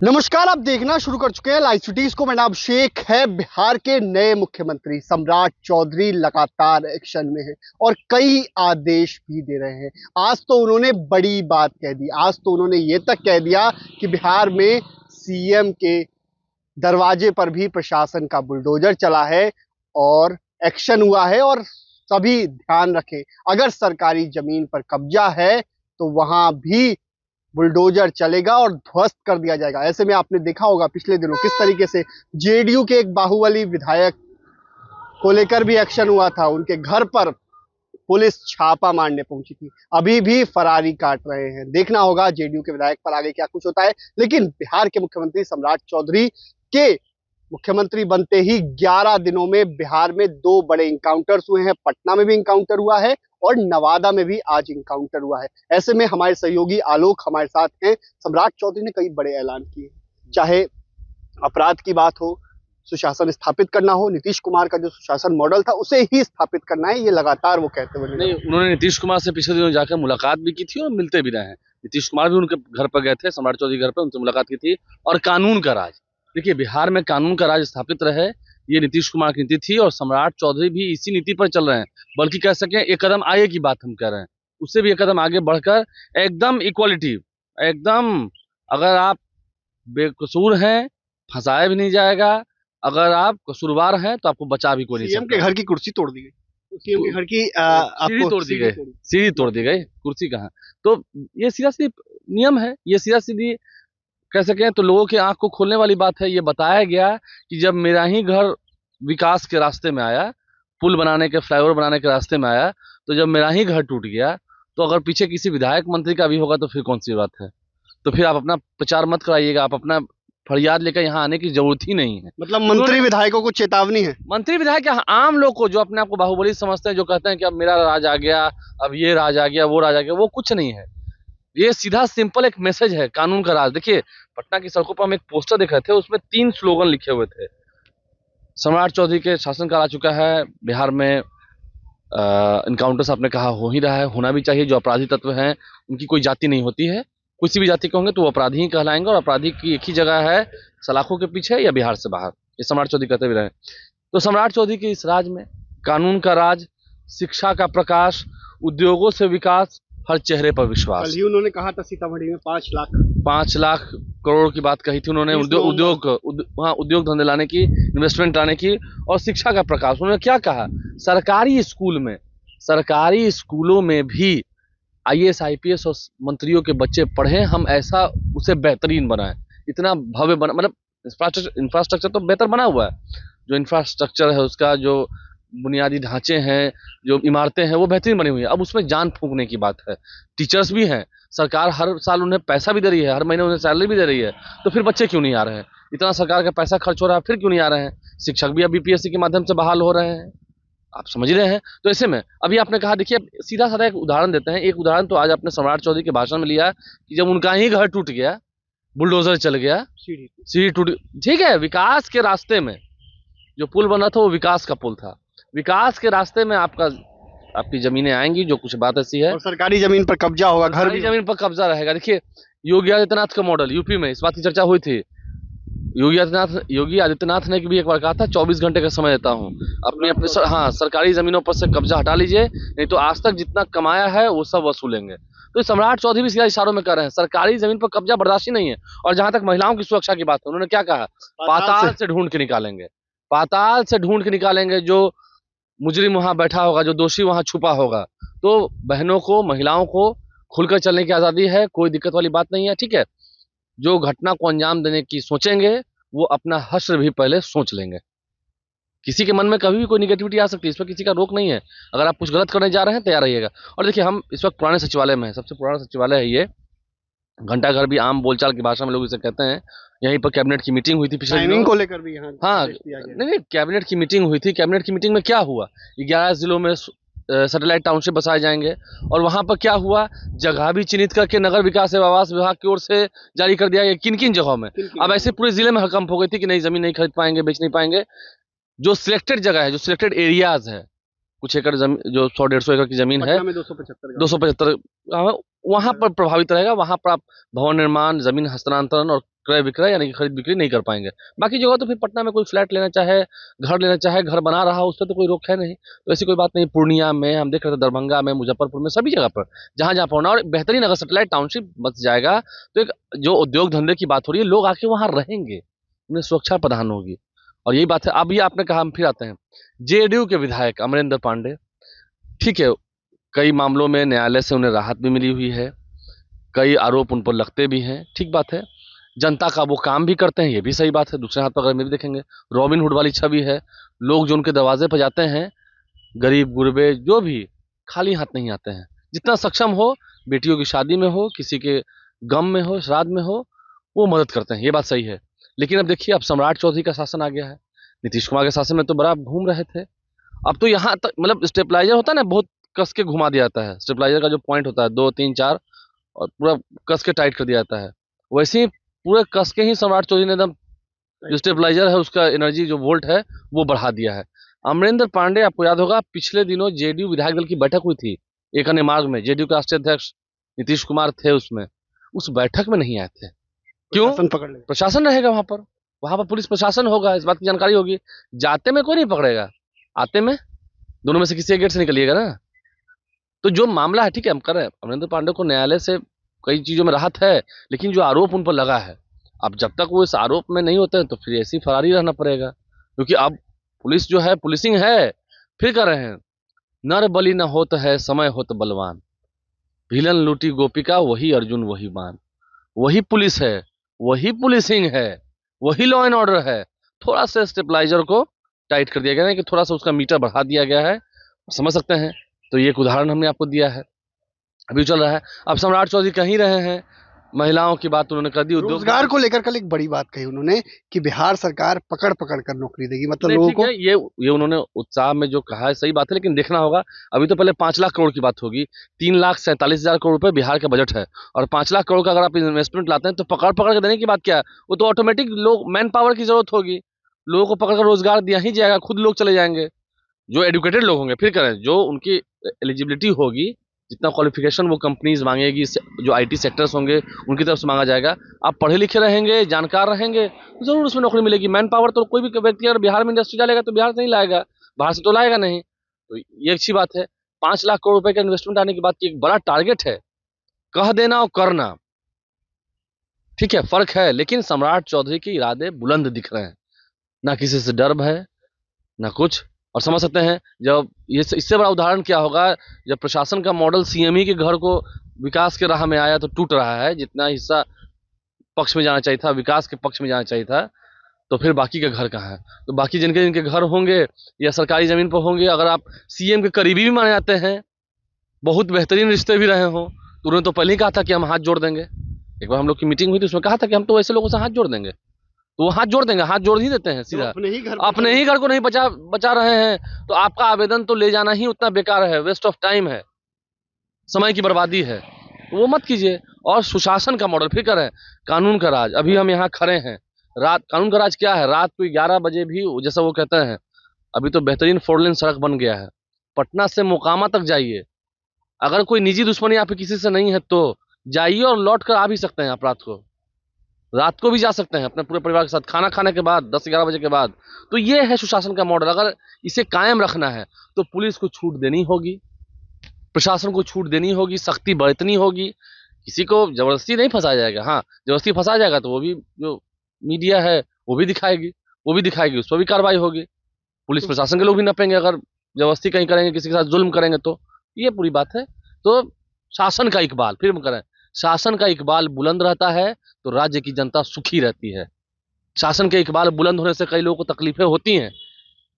नमस्कार, आप देखना शुरू कर चुके हैं लाइव सिटीज को। मैं नाम शेख है। बिहार के नए मुख्यमंत्री सम्राट चौधरी लगातार एक्शन में है और कई आदेश भी दे रहे हैं। आज तो उन्होंने बड़ी बात कह दी। आज तो उन्होंने ये तक कह दिया कि बिहार में सीएम के दरवाजे पर भी प्रशासन का बुलडोजर चला है और एक्शन हुआ है। और सभी ध्यान रखें, अगर सरकारी जमीन पर कब्जा है तो वहां भी बुलडोजर चलेगा और ध्वस्त कर दिया जाएगा। ऐसे में आपने देखा होगा पिछले दिनों किस तरीके से जेडीयू के एक बाहुबली विधायक को लेकर भी एक्शन हुआ था। उनके घर पर पुलिस छापा मारने पहुंची थी, अभी भी फरारी काट रहे हैं। देखना होगा जेडीयू के विधायक पर आगे क्या कुछ होता है। लेकिन बिहार के मुख्यमंत्री सम्राट चौधरी के मुख्यमंत्री बनते ही 11 दिनों में बिहार में 2 बड़े इनकाउंटर्स हुए हैं। पटना में भी इनकाउंटर हुआ है और नवादा में भी आज इनकाउंटर हुआ है। ऐसे में हमारे सहयोगी आलोक हमारे साथ हैं। सम्राट चौधरी ने कई बड़े ऐलान किए, चाहे अपराध की बात हो, सुशासन स्थापित करना हो, नीतीश कुमार का जो सुशासन मॉडल था उसे ही स्थापित करना है, ये लगातार वो कहते हुए नहीं। उन्होंने नीतीश कुमार से पिछले दिनों जाकर मुलाकात भी की थी और मिलते भी रहे हैं। नीतीश कुमार भी उनके घर पर गए थे, सम्राट चौधरी घर पर उनसे मुलाकात की थी। और कानून का राज, देखिए बिहार में कानून का राज स्थापित रहे, ये नीतीश कुमार की नीति थी और सम्राट चौधरी भी इसी नीति पर चल रहे हैं। बल्कि कह सकें एक कदम आगे की बात हम कह रहे हैं, उससे भी एक कदम आगे बढ़कर एकदम इक्वालिटी, एकदम अगर आप बेकसूर हैं फंसाया भी नहीं जाएगा, अगर आप कसूरवार हैं तो आपको बचा भी कोई नहीं सीएम सकता। के घर की कुर्सी तोड़ दी गई, सीएम के घर की सीढ़ी आपको तोड़ दी गई, सीढ़ी तोड़ दी गई, कुर्सी कहाँ। तो ये सीधा सीधी नियम है, ये सीधा सीधी कह सकें तो लोगों की आंख को खोलने वाली बात है। ये बताया गया कि जब मेरा ही घर विकास के रास्ते में आया, पुल बनाने के, फ्लाईओवर बनाने के रास्ते में आया, तो जब मेरा ही घर टूट गया, तो अगर पीछे किसी विधायक मंत्री का भी होगा तो फिर कौन सी बात है। तो फिर आप अपना प्रचार मत कराइएगा, आप अपना फरियाद लेकर यहाँ आने की जरूरत ही नहीं है। मतलब मंत्री विधायकों को चेतावनी है। मंत्री विधायक क्या, आम लोग को जो अपने आप को बाहुबली समझते हैं, जो कहते हैं कि अब मेरा राज आ गया, अब ये राज आ गया, वो राज आ गया, वो कुछ नहीं है। ये सीधा सिंपल एक मैसेज है, कानून का राज। देखिए पटना की सड़कों पर हम एक पोस्टर देख रहे थे, उसमें 3 स्लोगन लिखे हुए थे। सम्राट चौधरी के शासनकाल आ चुका है, बिहार में इनकाउंटर्स आपने कहा हो ही रहा है, होना भी चाहिए। जो अपराधी तत्व हैं उनकी कोई जाति नहीं होती है, किसी भी जाति के होंगे तो वो अपराधी ही कहलाएंगे। और अपराधी की एक ही जगह है, सलाखों के पीछे या बिहार से बाहर। ये सम्राट चौधरी कहते भी रहे। तो सम्राट चौधरी के इस राज में कानून का राज, शिक्षा का प्रकाश, उद्योगों से विकास, हर चेहरे पर विश्वास। कल ही उन्होंने कहा था सीतामढ़ी में 5 लाख करोड़ की बात कही थी उन्होंने, उद्योग धंधे लाने की, इन्वेस्टमेंट लाने की, और शिक्षा का प्रकाश। उन्होंने क्या कहा, सरकारी स्कूलों में भी आईएएस आईपीएस और मंत्रियों के बच्चे पढ़े, हम ऐसा उसे बेहतरीन बनाएं, इतना भव्य बना, मतलब इंफ्रास्ट्रक्चर तो बेहतर बना हुआ है। जो इंफ्रास्ट्रक्चर है उसका, जो बुनियादी ढांचे हैं, जो इमारतें हैं, वो बेहतरीन बनी हुई है। अब उसमें जान फूंकने की बात है। टीचर्स भी हैं, सरकार हर साल उन्हें पैसा भी दे रही है, हर महीने उन्हें सैलरी भी दे रही है, तो फिर बच्चे क्यों नहीं आ रहे हैं? इतना सरकार का पैसा खर्च हो रहा है, फिर क्यों नहीं आ रहे हैं? शिक्षक भी अब बीपीएससी के माध्यम से बहाल हो रहे हैं, आप समझ रहे हैं। तो ऐसे में अभी आपने कहा, देखिए सीधा साधा एक उदाहरण देते हैं। एक उदाहरण तो आज आपने सम्राट चौधरी के भाषण में लिया कि जब उनका ही घर टूट गया, बुलडोजर चल गया, सीढ़ी टूट, ठीक है, विकास के रास्ते में जो पुल बना था वो विकास का पुल था। विकास के रास्ते में आपकी जमीनें आएंगी, जो कुछ बात ऐसी है, और सरकारी जमीन पर कब्जा होगा, घर भी जमीन पर कब्जा रहेगा। देखिए योगी आदित्यनाथ का मॉडल, यूपी में इस बात की चर्चा हुई थी। योगी आदित्यनाथ ने भी एक बार कहा था 24 घंटे का समय देता हूँ, अपने सरकारी जमीनों पर से कब्जा हटा लीजिए, नहीं तो आज तक जितना कमाया है वो सब वसूलेंगे। तो सम्राट चौधरी भी सीधा इशारों में कर रहे हैं, सरकारी जमीन पर कब्जा बर्दाश्त ही नहीं है। और जहां तक महिलाओं की सुरक्षा की बात है, उन्होंने क्या कहा, पाताल से ढूंढ के निकालेंगे, पाताल से ढूंढ के निकालेंगे। जो मुजरिम वहां बैठा होगा, जो दोषी वहां छुपा होगा, तो बहनों को, महिलाओं को खुलकर चलने की आजादी है, कोई दिक्कत वाली बात नहीं है, ठीक है। जो घटना को अंजाम देने की सोचेंगे वो अपना हश्र भी पहले सोच लेंगे। किसी के मन में कभी भी कोई निगेटिविटी आ सकती है, इसमें किसी का रोक नहीं है। अगर आप कुछ गलत करने जा रहे हैं, तैयार रहिएगा। और देखिए हम इस वक्त पुराने सचिवालय में हैं, सबसे पुराना सचिवालय है ये, घंटाघर भी आम बोलचाल की भाषा में लोग इसे कहते हैं। यहीं पर कैबिनेट की मीटिंग हुई थी पिछले दिनों को लेकर भी यहाँ हाँ, नहीं, कैबिनेट की मीटिंग हुई थी। कैबिनेट की मीटिंग में क्या हुआ, 11 जिलों में सैटेलाइट टाउनशिप बसाए जाएंगे। और वहां पर क्या हुआ, जगह भी चिन्हित करके नगर विकास एवं आवास विभाग की ओर से जारी कर दिया गया किन किन जगहों में। अब ऐसे पूरे जिले में हड़कंप हो गई थी कि नहीं, जमीन नहीं खरीद पाएंगे, बेच नहीं पाएंगे। जो सिलेक्टेड जगह है, जो सिलेक्टेड एरियाज है, कुछ एकड़ जमीन, जो 100-150 एकड़ की जमीन है, 275 वहां पर प्रभावित रहेगा। वहां पर आप भवन निर्माण, जमीन हस्तांतरण और क्रय विक्रय यानी कि खरीद बिक्री नहीं कर पाएंगे। बाकी जगह तो फिर पटना में कोई फ्लैट लेना चाहे, घर लेना चाहे, घर बना रहा हो, उस पर तो कोई रोक है नहीं। तो ऐसी कोई बात नहीं। पूर्णिया में हम देख रहे थे, दरभंगा में, मुजफ्फरपुर में, सभी जगह पर जहां जहां पढ़ना, और बेहतरीन अगर सैटेलाइट टाउनशिप बच जाएगा तो एक जो उद्योग धंधे की बात हो रही है, लोग आके वहां रहेंगे, उन्हें सुरक्षा प्रदान होगी। और यही बात है। अब ये आपने कहा, हम फिर आते हैं जेडीयू के विधायक अमरिंदर पांडे। ठीक है, कई मामलों में न्यायालय से उन्हें राहत भी मिली हुई है, कई आरोप उन पर लगते भी हैं, ठीक बात है। जनता का वो काम भी करते हैं, ये भी सही बात है। दूसरे हाथ पर अगर मेरी देखेंगे, रॉबिन हुड वाली छवि है। लोग जो उनके दरवाजे पर जाते हैं, गरीब गुरबे जो भी, खाली हाथ नहीं आते हैं। जितना सक्षम हो, बेटियों की शादी में हो, किसी के गम में हो, श्राद्ध में हो, वो मदद करते हैं, ये बात सही है। लेकिन अब देखिए, अब सम्राट चौधरी का शासन आ गया है। नीतीश कुमार के शासन में तो बड़ा घूम रहे थे, अब तो यहाँ तक, मतलब स्टेबलाइजर होता है ना, बहुत कस के घुमा दिया जाता है। स्टेबलाइजर का जो पॉइंट होता है 2 3 4, और पूरा कस के टाइट कर दिया जाता है। वैसे ही पूरे कस के ही सम्राट चौधरी ने एकदम, जो स्टेबलाइजर है उसका एनर्जी जो वोल्ट है वो बढ़ा दिया है। अमरिंदर पांडे, आपको याद होगा पिछले दिनों जेडीयू विधायक दल की बैठक हुई थी एक अन्य मार्ग में, जेडीयू के राष्ट्रीय अध्यक्ष नीतीश कुमार थे उसमें, उस बैठक में नहीं आए थे। क्यों? प्रशासन पकड़ ले। प्रशासन रहेगा वहां पर पुलिस प्रशासन होगा, इस बात की जानकारी होगी। जाते में कोई नहीं पकड़ेगा, आते में दोनों में से किसी एक गेट से निकलिएगा ना। तो जो मामला है, ठीक है, हम कर रहे हैं, अमरिंदर पांडे को न्यायालय से कई चीजों में राहत है, लेकिन जो आरोप उन पर लगा है, अब जब तक वो इस आरोप में नहीं होते हैं तो फिर ऐसी फरारी रहना पड़ेगा। क्योंकि अब पुलिस जो है, पुलिसिंग है, फिर कर रहे हैं। नर बलि न होत है, समय होत बलवान, भिलन लूटी गोपिका, वही अर्जुन वही बान। वही पुलिस है, वही पुलिसिंग है, वही लॉ एंड ऑर्डर है। थोड़ा सा स्टेबलाइजर को टाइट कर दिया गया है, कि थोड़ा सा उसका मीटर बढ़ा दिया गया है, समझ सकते हैं। तो ये एक उदाहरण हमने आपको दिया है, अभी चल रहा है। अब सम्राट चौधरी कहीं रहे हैं, महिलाओं की बात उन्होंने कर दी, उद्योग रोजगार को लेकर कल एक बड़ी बात कही उन्होंने कि बिहार सरकार पकड़ पकड़ कर नौकरी देगी, मतलब नहीं, लोगों ठीक को। है, ये उन्होंने उत्साह में जो कहा है सही बात है, लेकिन देखना होगा। अभी तो पहले 5 लाख करोड़ की बात होगी। 3,47,000 करोड़ रुपए बिहार का बजट है, और 5 लाख करोड़ का अगर आप इन्वेस्टमेंट लाते हैं तो पकड़ पकड़ के देने की बात क्या है? वो तो ऑटोमेटिक लोग, मैन पावर की जरूरत होगी, लोगों को पकड़ कर रोजगार दिया ही जाएगा, खुद लोग चले जाएंगे। जो एडुकेटेड लोग होंगे, फिर करें, जो उनकी एलिजिबिलिटी होगी, जितना क्वालिफिकेशन वो कंपनीज मांगेगी, जो आईटी सेक्टर्स होंगे उनकी तरफ से मांगा जाएगा। आप पढ़े लिखे रहेंगे, जानकार रहेंगे, तो जरूर उसमें नौकरी मिलेगी। मैन पावर तो कोई भी व्यक्ति अगर बिहार में इंडस्ट्री डालेगा तो बिहार से नहीं लाएगा, बाहर से तो लाएगा नहीं। तो ये अच्छी बात है। 5 लाख करोड़ रुपए का इन्वेस्टमेंट आने की बात की, एक बड़ा टारगेट है। कह देना और करना, ठीक है, फर्क है। लेकिन सम्राट चौधरी के इरादे बुलंद दिख रहे हैं, ना किसी से डर है, ना कुछ। और समझ सकते हैं, जब ये इससे बड़ा उदाहरण क्या होगा, जब प्रशासन का मॉडल सीएमई के घर को विकास के राह में आया तो टूट रहा है। जितना हिस्सा पक्ष में जाना चाहिए था, विकास के पक्ष में जाना चाहिए था, तो फिर बाकी के घर कहाँ है? तो बाकी जिनके जिनके घर होंगे या सरकारी जमीन पर होंगे, अगर आप सीएम के करीबी भी माने जाते हैं, बहुत बेहतरीन रिश्ते भी रहे हों, तो उन्होंने तो पहले ही कहा था कि हम हाथ जोड़ देंगे। एक बार हम लोग की मीटिंग हुई थी, उसमें कहा था कि हम तो ऐसे लोगों से हाथ जोड़ देंगे, तो वो हाथ जोड़ देंगे, हाथ जोड़ ही देते हैं सीधा। अपने ही घर को नहीं बचा बचा रहे हैं, तो आपका आवेदन तो ले जाना ही उतना बेकार है, वेस्ट ऑफ टाइम है, समय की बर्बादी है, तो वो मत कीजिए। और सुशासन का मॉडल फिर करें, कानून का राज। अभी हम यहाँ खड़े हैं, रात, कानून का राज क्या है? रात को 11 बजे भी, जैसा वो कहते हैं, अभी तो बेहतरीन 4 लेन सड़क बन गया है, पटना से मोकामा तक जाइए। अगर कोई निजी दुश्मनी आप किसी से नहीं है तो जाइए, और लौट कर आ भी सकते हैं आप रात को भी जा सकते हैं अपने पूरे परिवार के साथ, खाना खाने के बाद, 10-11 बजे के बाद। तो ये है सुशासन का मॉडल। अगर इसे कायम रखना है तो पुलिस को छूट देनी होगी, प्रशासन को छूट देनी होगी, सख्ती बरतनी होगी। किसी को जबरदस्ती नहीं फंसाया जाएगा। हाँ, जबरदस्ती फंसाया जाएगा तो वो भी, जो मीडिया है वो भी दिखाएगी, उस पर भी कार्रवाई होगी। पुलिस प्रशासन के लोग भी नपेंगे अगर जबरदस्ती कहीं करेंगे, किसी के साथ जुल्म करेंगे तो। ये पूरी बात है। तो शासन का इकबाल, फिर हम करें, शासन का इकबाल बुलंद रहता है तो राज्य की जनता सुखी रहती है। शासन के इकबाल बुलंद होने से कई लोगों को तकलीफें होती हैं,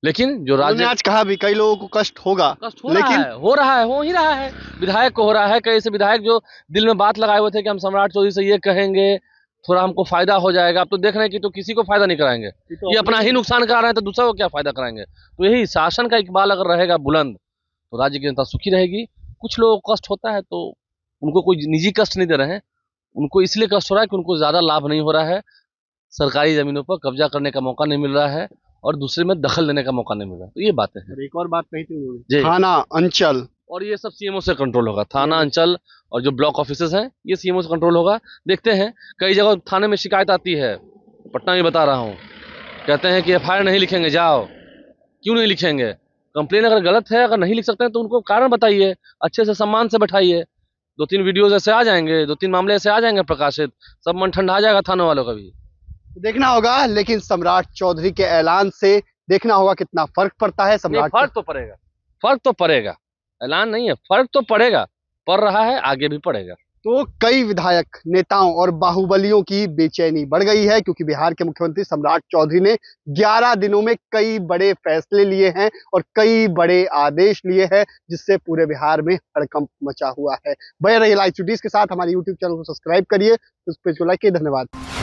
लेकिन जो उन्होंने राज्य, आज कहा भी कई लोगों को कष्ट होगा, कष्ट हो रहा लेकिन है, हो ही रहा है, विधायक को हो रहा है। कई ऐसे विधायक जो दिल में बात लगाए हुए थे कि हम सम्राट चौधरी से ये कहेंगे, थोड़ा हमको फायदा हो जाएगा। अब तो देख रहे हैं कि तो किसी को फायदा नहीं कराएंगे, ये अपना ही नुकसान करा रहे हैं, तो दूसरा को क्या फायदा कराएंगे? तो यही शासन का इकबाल अगर रहेगा बुलंद तो राज्य की जनता सुखी रहेगी। कुछ लोगों को कष्ट होता है तो उनको कोई निजी कष्ट नहीं दे रहे हैं, उनको इसलिए कष्ट हो रहा है कि उनको ज्यादा लाभ नहीं हो रहा है, सरकारी जमीनों पर कब्जा करने का मौका नहीं मिल रहा है, और दूसरे में दखल देने का मौका नहीं मिल रहा। तो ये बातें हैं। एक और बात कही थी उन्होंने, जी, थाना अंचल, और ये सब सीएमओ से कंट्रोल होगा, थाना अंचल और जो ब्लॉक ऑफिसेस हैं ये सीएमओ से कंट्रोल होगा। देखते हैं, कई जगह थाने में शिकायत आती है, पटना में बता रहा हूँ, कहते हैं कि एफआईआर नहीं लिखेंगे, जाओ। क्यों नहीं लिखेंगे? कंप्लेन अगर गलत है, अगर नहीं लिख सकते हैं तो उनको कारण बताइए, अच्छे से सम्मान से बैठाइए। 2-3 वीडियोज ऐसे आ जाएंगे, 2-3 मामले ऐसे आ जाएंगे प्रकाशित, सब मन ठंडा आ जाएगा थानों वालों का भी। देखना होगा, लेकिन सम्राट चौधरी के ऐलान से देखना होगा कितना फर्क पड़ता है। नहीं, सम्राट फर्क तो पड़ेगा, फर्क तो पड़ेगा, ऐलान नहीं है, फर्क तो पड़ेगा, पड़ रहा है, आगे भी पड़ेगा। तो कई विधायक, नेताओं और बाहुबलियों की बेचैनी बढ़ गई है, क्योंकि बिहार के मुख्यमंत्री सम्राट चौधरी ने 11 दिनों में कई बड़े फैसले लिए हैं और कई बड़े आदेश लिए हैं, जिससे पूरे बिहार में हड़कंप मचा हुआ है। बने रहिए लाइव सिटीज के साथ, हमारे यूट्यूब चैनल को सब्सक्राइब करिए, उस पेज को लाइक करिए। धन्यवाद।